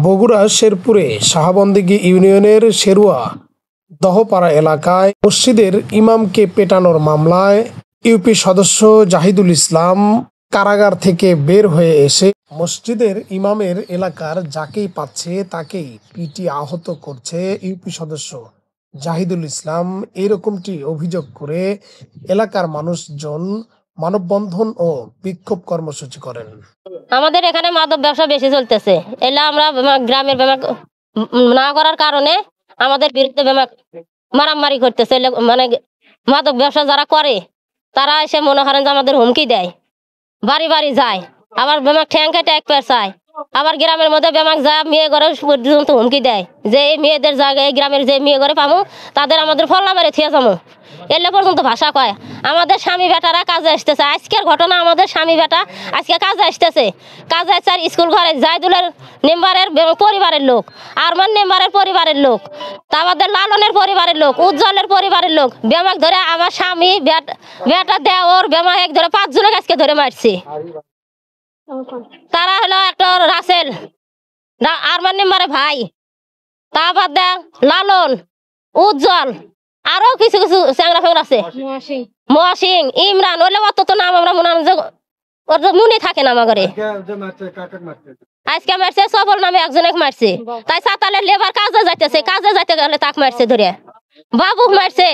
বগুড়া শেরপুরে শাহবন্দিগি ইউনিয়নের শেরুয়া দহপাড়া এলাকায় মসজিদের ইমামকে পেটানোর মামলায় ইউপি সদস্য জাহিদুল ইসলাম কারাগার থেকে বের হয়ে এসে মসজিদের ইমামের এলাকার যাকেই পাচ্ছে তাকেই পিটিয়ে আহত করছে ইউপি সদস্য জাহিদুল ইসলাম। এরকমটি অভিযোগ করে এলাকার মানুষজন মানববন্ধন ও বিক্ষোভ কর্মসূচি করেন। আমাদের এখানে মাদক ব্যবসা বেশি চলতেছে, এলে আমরা গ্রামের না করার কারণে আমাদের বিরুদ্ধে মারামারি করতেছে। মানে মাদক ব্যবসা যারা করে তারা এসে মনে করেন যে আমাদের হুমকি দেয়, বাড়ি বাড়ি যায়, আবার ঠ্যাংকে ট্যাগ পেঁচায়, আবার গ্রামের মধ্যে যা মেয়ে ঘরে পর্যন্ত হুমকি দেয় যে এই মেয়েদের জায়গায় এই গ্রামের যে মেয়ে ঘরে পাবো তাদের আমাদের ফল্লা মেরে থিয়ে যাবো, এলে পর্যন্ত ভাষা কয়। আমাদের স্বামী বেটারা কাজে আসতেছে, আজকের ঘটনা আমাদের স্বামী বেটা আজকে কাজে আসতেছে, কাজে আসছে আর স্কুল ঘরে জাহিদুলের মেম্বারের পরিবারের লোক, আরমান মেম্বারের পরিবারের লোক, তা আমাদের লালনের পরিবারের লোক, উজ্জ্বলের পরিবারের লোক বেমাক ধরে আমার স্বামী বেটা দেওর বেমা এক ধরে 5 জনের আজকে ধরে মারছে। তারা হলো একটা রাসেল আরমান মেম্বারের ভাই, তা বাদ দেয় লালন, উজ্জ্বল, আরো কিছু কিছু চ্যাংরা ফ্যাংরা আছে, মহাসিং, ইমরান, ওইলে অত তো নাম আমরা মনে থাকে না আমার ঘরে। আজকে মারছে সফল নামে একজনে মারছে, তাই সাতালের লেবার কাজে যাইতেছে, কাজে যাইতে গেলে তাক মারছে ধরে, বাবুক মারছে,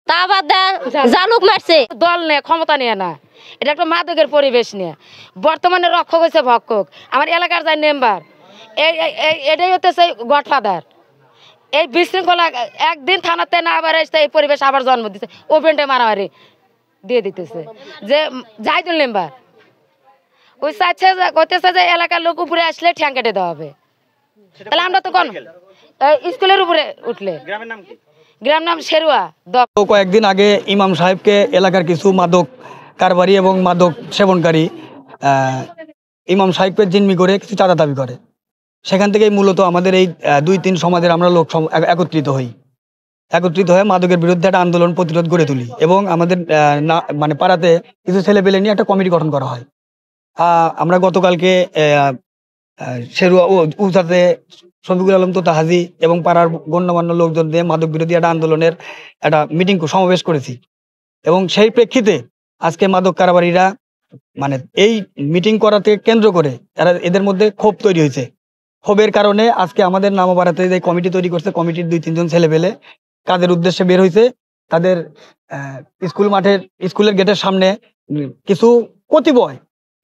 তা বাদ দেয় জালুক মারছে। দল নিয়ে ক্ষমতা নিয়ে না, এটা একটা মাদকের পরিবেশ নিয়ে বর্তমানে রক্ষক হয়েছে ভক্ষক। আমার এলাকার যাই মেম্বার এটাই হতেছে গডফাদার। এই বিশৃঙ্খলা একদিন থানাতে না আবার এসে এই পরিবেশ আবার জন্ম দিচ্ছে, ওপেনটে মারামারি দিয়ে দিতেছে যে জাহিদুল মেম্বার ওই চাইছে করতেছে যে এলাকার লোক উপরে আসলে ঠ্যাং কেটে দেওয়া হবে। তাহলে আমরা তো কোন স্কুলের উপরে উঠলে গ্রাম নাম শেরুয়া। কয়েকদিন আগে ইমাম সাহেবকে এলাকার কিছু মাদক কারবারি এবং মাদক সেবনকারী ইমাম সাহেবকে জিম্মি করে কিছু চাঁদা দাবি করে। সেখান থেকেই মূলত আমাদের এই 2-3 সমাজের আমরা লোক একত্রিত হয়ে মাদকের বিরুদ্ধে একটা আন্দোলন প্রতিরোধ গড়ে তুলি এবং আমাদের মানে পাড়াতে কিছু ছেলেপেলে নিয়ে একটা কমিটি গঠন করা হয়। আমরা গতকালকে শেরুয়া উসাতে শফিকুল আলম তোতা হাজি এবং পাড়ার গণ্যমান্য লোকজন দিয়ে মাদক বিরোধী একটা আন্দোলনের একটা মিটিং সমাবেশ করেছি এবং সেই প্রেক্ষিতে আজকে মাদক কারবারিরা মানে এই মিটিং করাতে কেন্দ্র করে এদের মধ্যে ক্ষোভ তৈরি হয়েছে। ক্ষোভের কারণে আজকে আমাদের নামাপাড়াতে যে কমিটি তৈরি করছে, কমিটির 2-3 জন ছেলেপেলে কাজের উদ্দেশ্যে বের হয়েছে। তাদের স্কুলের গেটের সামনে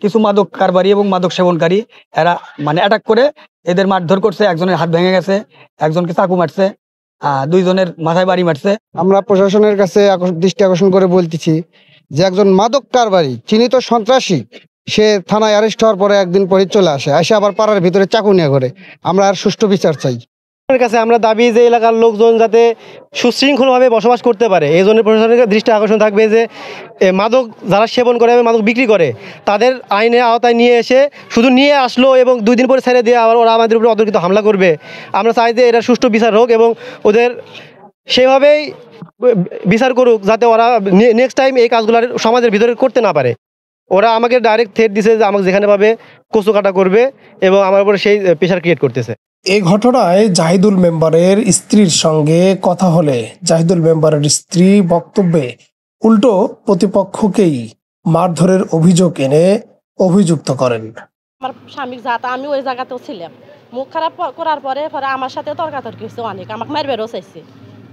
কিছু মাদক কারবারি এবং মাদক সেবনকারী এরা মানে অ্যাটাক করে এদের মারধর করছে। একজনের হাত ভেঙে গেছে, একজনকে চাকু মারছে, 2 জনের মাথায় বাড়ি মারছে। আমরা প্রশাসনের কাছে দৃষ্টি আকর্ষণ করে বলতেছি যে একজন মাদক কারবারি চিহ্নিত সন্ত্রাসী সে থানায় অ্যারেস্ট হওয়ার পরে একদিন পরে চলে আসে আবার পাড়ার ভিতরে চাকু নিয়ে করে। আমরা আর সুষ্ঠু বিচার চাই। কাছে আমরা দাবি যে এলাকার লোকজন যাতে সুশৃঙ্খলভাবে বসবাস করতে পারে, এই জন্য প্রশাসনের দৃষ্টি আকর্ষণ থাকবে যে মাদক যারা সেবন করে এবং মাদক বিক্রি করে তাদের আইনের আওতায় নিয়ে এসে শুধু নিয়ে আসলো এবং 2 দিন পরে ছেড়ে দিয়ে আবার ওরা আমাদের উপরে অতর্কিত হামলা করবে। আমরা চাই যে এরা সুষ্ঠু বিচার হোক এবং ওদের সেভাবেই বিচার করুক যাতে ওরা নেক্সট টাইম এই কাজগুলো সমাজের ভিতরে করতে না পারে। ওরা আমাকে ডাইরেক্ট থ্রেট দিছে যে আমাকে যেখানে পাবে কচু কাটা করবে এবং আমার উপরে সেই প্রেশার ক্রিয়েট করতেছে। এই ঘটনায় জাহিদুল মেম্বারের স্ত্রীর সঙ্গে কথা হলে জাহিদুল মেম্বারের স্ত্রী বক্তব্যে উল্টো প্রতিপক্ষকেই মারধরের অভিযোগ এনে অভিযুক্ত করেন। আমার স্বামীর জাত আমি ওই জায়গাতেও ছিলাম, মুখ খারাপ করার পরে আমার সাথে তর্কাতর্কি হচ্ছে অনেক, আমাকে মারবেরও চাইছে।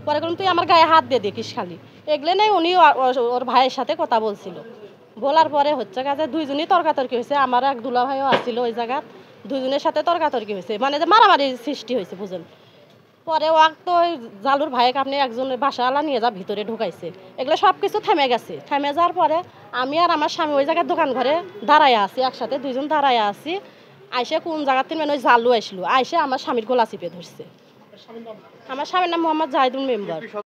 পরে বললাম তুই আমার গায়ে হাত দিয়ে দেখিস খালি, এগুলো নেই। উনি ওর ভাইয়ের সাথে কথা বলছিল, বলার পরে হচ্ছে কাজে 2 জনই তর্কাতর্কি হয়েছে। আমার এক দুলা ভাইও আসছিল ওই জায়গায়, 2 জনের সাথে তর্কাতর্কি হয়েছে, মানে যে মারামারি সৃষ্টি হয়েছে বুঝেন। পরে তো ওই জালুর ভাইকে আপনি একজনের বাসাওয়ালা নিয়ে যা ভিতরে ঢুকাইছে, এগুলো সব কিছু থেমে গেছে। থেমে যাওয়ার পরে আমি আর আমার স্বামী ওই জায়গায় দোকান ঘরে দাঁড়ায় আছি, একসাথে 2 জন দাঁড়ায় আছি। আইসে কোন জায়গার থেকে মানে ওই জালু আসলো, আইসে আমার স্বামীর গলা চিপে ধরছে। আমার স্বামীর নাম মোহাম্মদ জাহিদুল মেম্বার।